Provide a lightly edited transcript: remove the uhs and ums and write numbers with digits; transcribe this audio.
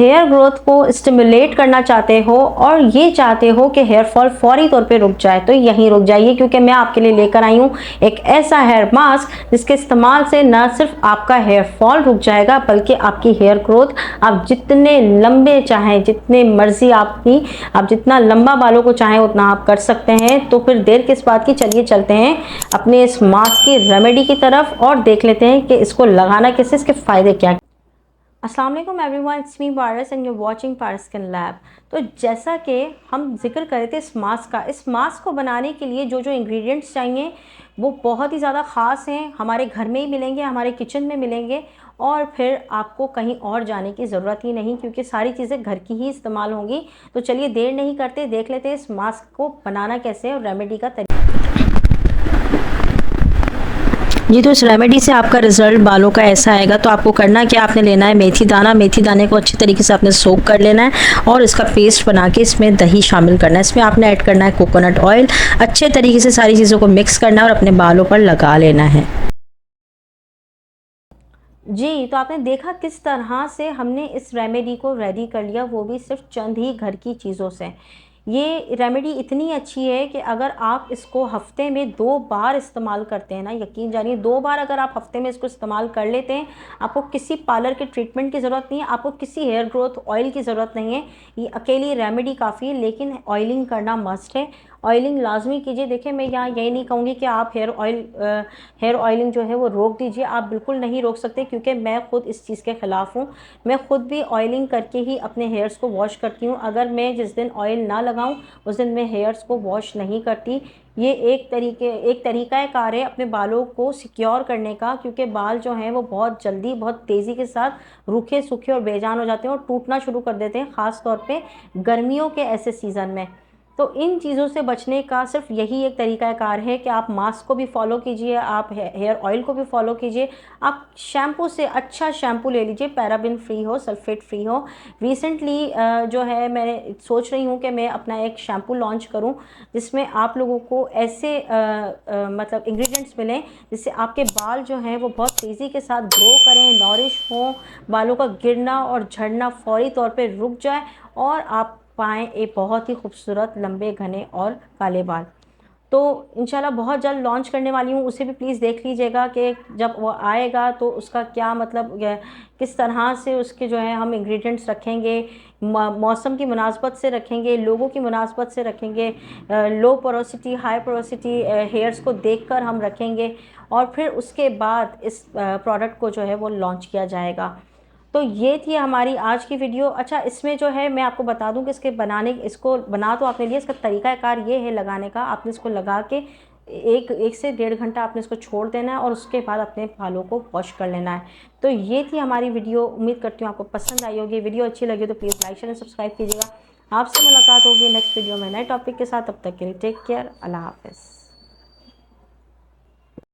Hair growth को stimulate करना चाहते हो और ये चाहते हो कि हेयर फॉल फौरी तौर पे रुक जाए, तो यहीं रुक जाइए, क्योंकि मैं आपके लिए लेकर आई हूँ एक ऐसा हेयर मास्क जिसके इस्तेमाल से न सिर्फ आपका हेयर फॉल रुक जाएगा बल्कि आपकी हेयर ग्रोथ आप जितने लंबे चाहें, जितने मर्जी आप जितना लंबा बालों को चाहें उतना आप कर सकते हैं। तो फिर देर किस बात की, चलिए चलते हैं अपने इस मास्क की रेमेडी की तरफ और देख लेते हैं कि इसको लगाना कैसे, इसके फ़ायदे क्या। अस्सलाम वालेकुम everyone, it's me Paras and you watching Paras skin lab. तो जैसा कि हम जिक्र कर रहे थे इस मास्क को बनाने के लिए जो जो इंग्रेडिएंट्स चाहिए वो बहुत ही ज़्यादा ख़ास हैं, हमारे घर में ही मिलेंगे, हमारे किचन में मिलेंगे और फिर आपको कहीं और जाने की ज़रूरत ही नहीं, क्योंकि सारी चीज़ें घर की ही इस्तेमाल होंगी। तो चलिए देर नहीं करते, देख लेते हैं इस मास्क को बनाना कैसे है और रेमेडी का तरीका। जी, तो इस रेमेडी से आपका रिजल्ट बालों का ऐसा आएगा। तो आपको करना क्या, आपने लेना है मेथी दाना। मेथी दाने को अच्छी तरीके से आपने सोक कर लेना है और इसका पेस्ट बना के इसमें दही शामिल करना है। इसमें आपने ऐड करना है कोकोनट ऑयल। अच्छे तरीके से सारी चीज़ों को मिक्स करना है और अपने बालों पर लगा लेना है। जी, तो आपने देखा किस तरह से हमने इस रेमेडी को रेडी कर लिया, वो भी सिर्फ चंद ही घर की चीज़ों से। ये रेमेडी इतनी अच्छी है कि अगर आप इसको हफ्ते में 2 बार इस्तेमाल करते हैं ना, यकीन जानिए 2 बार अगर आप हफ्ते में इसको इस्तेमाल कर लेते हैं, आपको किसी पार्लर के ट्रीटमेंट की ज़रूरत नहीं है, आपको किसी हेयर ग्रोथ ऑयल की ज़रूरत नहीं है। ये अकेली रेमेडी काफ़ी है, लेकिन ऑयलिंग करना मस्ट है। ऑयलिंग लाजमी कीजिए। देखिए, मैं यहाँ यही नहीं कहूँगी कि आप हेयर ऑयलिंग जो है वो रोक दीजिए, आप बिल्कुल नहीं रोक सकते, क्योंकि मैं खुद इस चीज़ के ख़िलाफ़ हूँ। मैं खुद भी ऑयलिंग करके ही अपने हेयर्स को वॉश करती हूँ। अगर मैं जिस दिन ऑयल ना लगाऊँ उस दिन मैं हेयर्स को वॉश नहीं करती। ये एक तरीका कार है अपने बालों को सिक्योर करने का, क्योंकि बाल जो हैं वो बहुत जल्दी, बहुत तेज़ी के साथ रूखे सूखे और बेजान हो जाते हैं और टूटना शुरू कर देते हैं, ख़ास तौर पे गर्मियों के ऐसे सीज़न में। तो इन चीज़ों से बचने का सिर्फ यही एक तरीका कार है कि आप मास्क को भी फॉलो कीजिए, आप हेयर ऑयल को भी फॉलो कीजिए। आप शैम्पू से अच्छा शैम्पू ले लीजिए, पैराबिन फ्री हो, सल्फेट फ्री हो। रिसेंटली जो है मैं सोच रही हूँ कि मैं अपना एक शैम्पू लॉन्च करूँ जिसमें आप लोगों को ऐसे मतलब इंग्रेडिएंट्स मिलें जिससे आपके बाल जो हैं वो बहुत तेज़ी के साथ ग्रो करें, नॉरिश हों, बालों का गिरना और झड़ना फौरी तौर पे रुक जाए और आप पाएँ एक बहुत ही खूबसूरत लंबे घने और काले बाल। तो इंशाल्लाह बहुत जल्द लॉन्च करने वाली हूँ, उसे भी प्लीज़ देख लीजिएगा कि जब वो आएगा तो उसका क्या मतलब किस तरह से उसके जो है हम इंग्रेडिएंट्स रखेंगे, मौसम की मुनासबत से रखेंगे, लोगों की मुनासबत से रखेंगे, लो पोरोसिटी हाई पोरोसिटी हेयर्स को देखकर हम रखेंगे और फिर उसके बाद इस प्रोडक्ट को जो है वो लॉन्च किया जाएगा। तो ये थी हमारी आज की वीडियो। अच्छा, इसमें जो है मैं आपको बता दूं कि इसको बना तो आपने लिया, इसका तरीक़ाकार ये है लगाने का। आपने इसको लगा के एक से 1.5 घंटा आपने इसको छोड़ देना है और उसके बाद अपने बालों को वॉश कर लेना है। तो ये थी हमारी वीडियो। उम्मीद करती हूँ आपको पसंद आई होगी। वीडियो अच्छी लगी तो प्लीज़ लाइक शेयर सब्सक्राइब कीजिएगा। आपसे मुलाकात होगी नेक्स्ट वीडियो में नए टॉपिक के साथ। तब तक के लिए टेक केयर, अल्लाह हाफ़िज़।